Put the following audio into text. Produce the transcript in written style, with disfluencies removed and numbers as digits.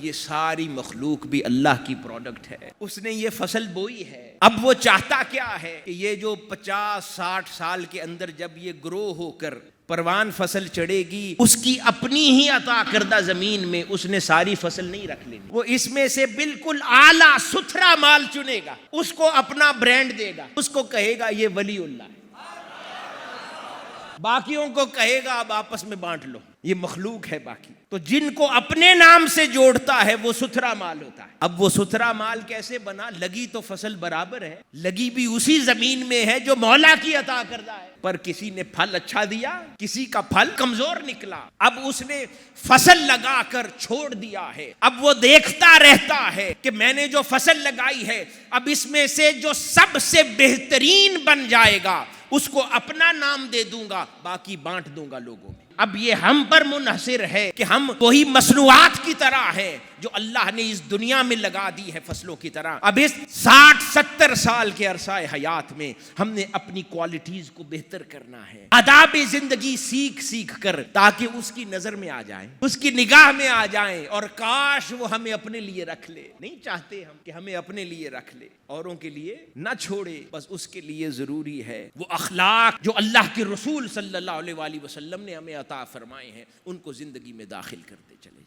یہ ساری مخلوق بھی اللہ کی پروڈکٹ ہے، اس نے یہ فصل بوئی ہے۔ اب وہ چاہتا کیا ہے کہ یہ جو 50-60 سال کے اندر جب یہ گرو ہو کر پروان فصل چڑھے گی، اس کی اپنی ہی عطا کردہ زمین میں اس نے ساری فصل نہیں رکھ لینی، وہ اس میں سے بالکل اعلیٰ ستھرا مال چنے گا، اس کو اپنا برانڈ دے گا، اس کو کہے گا یہ ولی اللہ ہے، باقیوں کو کہے گا اب آپس میں بانٹ لو، یہ مخلوق ہے باقی۔ تو جن کو اپنے نام سے جوڑتا ہے وہ ستھرا مال ہوتا ہے۔ اب وہ ستھرا مال کیسے بنا؟ لگی تو فصل برابر ہے، لگی بھی اسی زمین میں ہے جو مولا کی عطا کردہ ہے، پر کسی نے پھل اچھا دیا، کسی کا پھل کمزور نکلا، اب اس نے فصل لگا کر چھوڑ دیا ہے، اب وہ دیکھتا رہتا ہے کہ میں نے جو فصل لگائی ہے اب اس میں سے جو سب سے بہترین بن جائے گا اس کو اپنا نام دے دوں گا، باقی بانٹ دوں گا لوگوں میں۔ اب یہ ہم پر منحصر ہے کہ ہم وہی مصنوعات کی طرح ہیں جو اللہ نے اس دنیا میں لگا دی ہے فصلوں کی طرح۔ اب اس 60-70 سال کے عرصہ حیات میں ہم نے اپنی کوالٹیز کو بہتر کرنا ہے، آداب زندگی سیکھ کر، تاکہ اس کی نظر میں آ جائیں، اس کی نگاہ میں آ جائیں، اور کاش وہ ہمیں اپنے لیے رکھ لے۔ نہیں چاہتے ہم کہ ہمیں اپنے لیے رکھ لے، اوروں کے لیے نہ چھوڑے، بس اس کے لیے ضروری ہے وہ اخلاق جو اللہ کے رسول صلی اللہ علیہ وآلہ وسلم نے ہمیں عطا فرمائے ہیں، ان کو زندگی میں داخل کرتے چلے۔